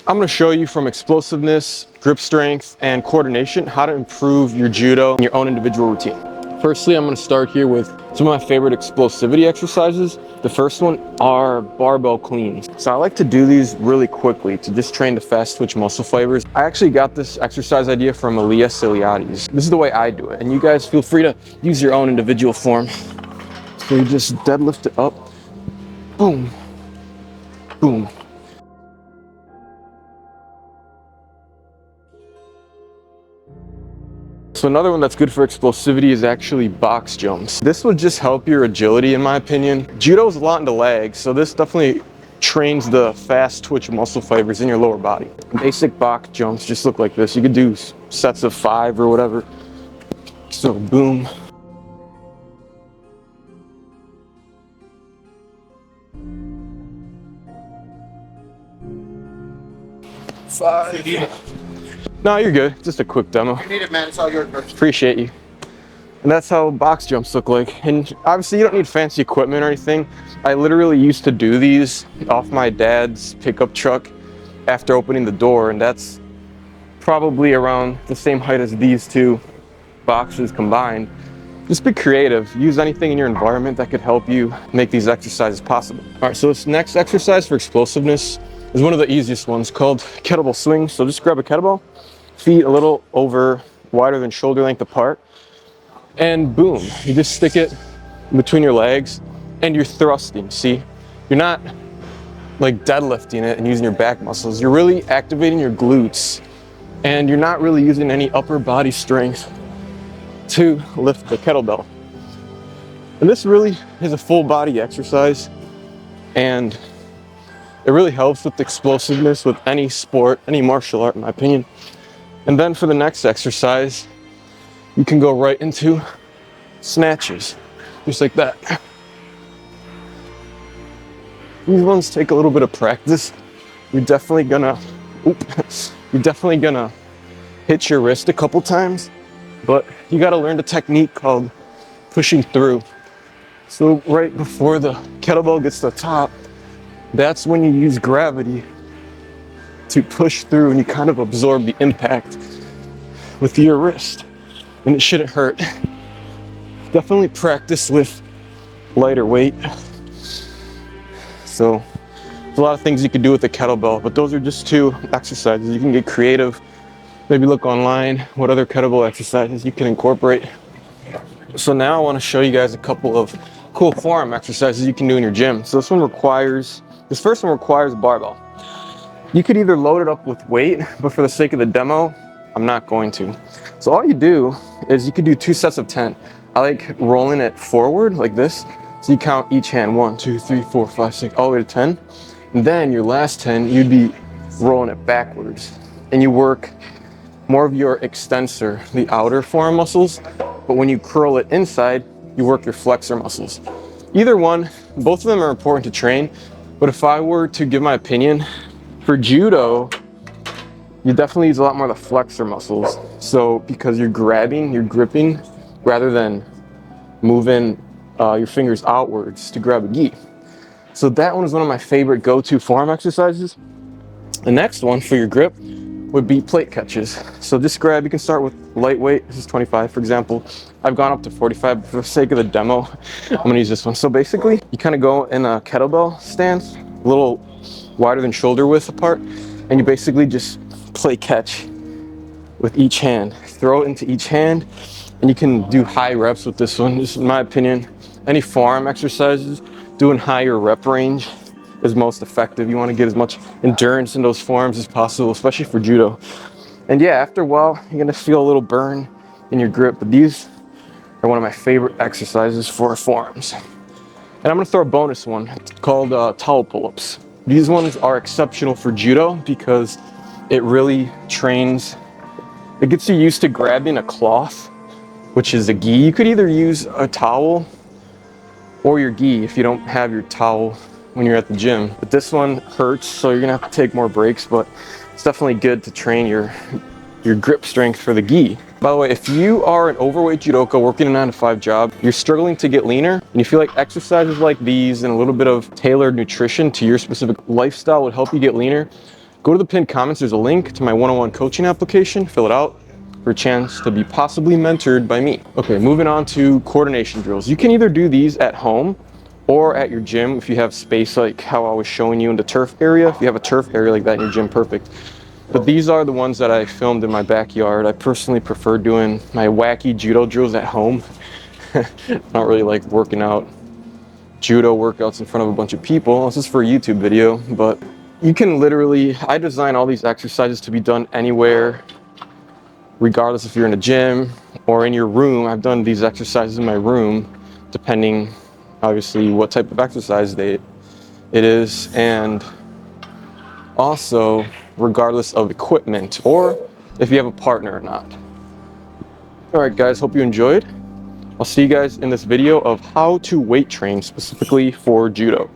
I'm going to show you from explosiveness, grip strength, and coordination how to improve your judo in your own individual routine. Firstly, I'm going to start here with some of my favorite explosivity exercises. The first one are barbell cleans. So I like to do these really quickly to just train the fast twitch muscle fibers. I actually got this exercise idea from Elias Ciliades. This is the way I do it, and you guys feel free to use your own individual form. So you just deadlift it up, boom, boom. So another one that's good for explosivity is actually box jumps. This will just help your agility, in my opinion. Judo is a lot into legs, so this definitely trains the fast twitch muscle fibers in your lower body. Basic box jumps just look like this. You could do sets of 5 or whatever. So boom. Five. No, you're good. Just a quick demo. You need it, man. It's all yours, bro. Appreciate you. And that's how box jumps look like. And obviously you don't need fancy equipment or anything. I literally used to do these off my dad's pickup truck after opening the door, and that's probably around the same height as these two boxes combined. Just be creative. Use anything in your environment that could help you make these exercises possible. All right, so this next exercise for explosiveness is one of the easiest ones, called kettlebell swing. So just grab a kettlebell, feet a little over wider than shoulder length apart, and boom, you just stick it between your legs and you're thrusting. See, you're not like deadlifting it and using your back muscles. You're really activating your glutes, and you're not really using any upper body strength to lift the kettlebell. And this really is a full body exercise, and it really helps with explosiveness with any sport, any martial art, in my opinion. And then for the next exercise, you can go right into snatches, just like that. These ones take a little bit of practice. You're definitely gonna hit your wrist a couple times, but you gotta learn the technique called pushing through. So right before the kettlebell gets to the top, that's when you use gravity to push through, and you kind of absorb the impact with your wrist, and it shouldn't hurt. Definitely practice with lighter weight. So there's a lot of things you can do with the kettlebell, but those are just 2 exercises. You can get creative, maybe look online what other kettlebell exercises you can incorporate. So now I want to show you guys a couple of cool forearm exercises you can do in your gym. So this first one requires barbell. You could either load it up with weight, but for the sake of the demo, I'm not going to. So all you do is you could do 2 sets of 10. I like rolling it forward like this. So you count each hand, 1, 2, 3, 4, 5, 6, all the way to 10. And then your last 10, you'd be rolling it backwards. And you work more of your extensor, the outer forearm muscles. But when you curl it inside, you work your flexor muscles. Either one, both of them are important to train. But if I were to give my opinion, for judo, you definitely use a lot more of the flexor muscles. So because you're grabbing, you're gripping, rather than moving your fingers outwards to grab a gi. So that one is one of my favorite go-to forearm exercises. The next one for your grip would be plate catches. So just grab, you can start with lightweight. This is 25, for example. I've gone up to 45, but for the sake of the demo, I'm gonna use this one. So basically, you kind of go in a kettlebell stance, a little wider than shoulder width apart, and you basically just play catch with each hand. Throw it into each hand, and you can do high reps with this one. This is my opinion. Any forearm exercises, doing higher rep range is most effective. You want to get as much endurance in those forearms as possible, especially for judo. And yeah, after a while, you're gonna feel a little burn in your grip, but these are one of my favorite exercises for forearms. And I'm gonna throw a bonus one called towel pull-ups. These ones are exceptional for judo because it really trains, it gets you used to grabbing a cloth, which is a gi. You could either use a towel or your gi if you don't have your towel when you're at the gym. But this one hurts, so you're gonna have to take more breaks, but it's definitely good to train your grip strength for the gi. By the way, if you are an overweight judoka working a 9-to-5 job, you're struggling to get leaner, and you feel like exercises like these and a little bit of tailored nutrition to your specific lifestyle would help you get leaner, Go to the pinned comments, there's a link to my one-on-one coaching application, fill it out for a chance to be possibly mentored by me. Okay, moving on to coordination drills. You can either do these at home or at your gym if you have space like how I was showing you in the turf area. If you have a turf area like that in your gym, perfect. But these are the ones that I filmed in my backyard. I personally prefer doing my wacky judo drills at home. I don't really like working out judo workouts in front of a bunch of people. This is for a YouTube video, but you can literally, I design all these exercises to be done anywhere, regardless if you're in a gym or in your room. I've done these exercises in my room, depending obviously what type of exercise it is, and also regardless of equipment or if you have a partner or not. All right guys, hope you enjoyed. I'll see you guys in this video of how to weight train specifically for judo.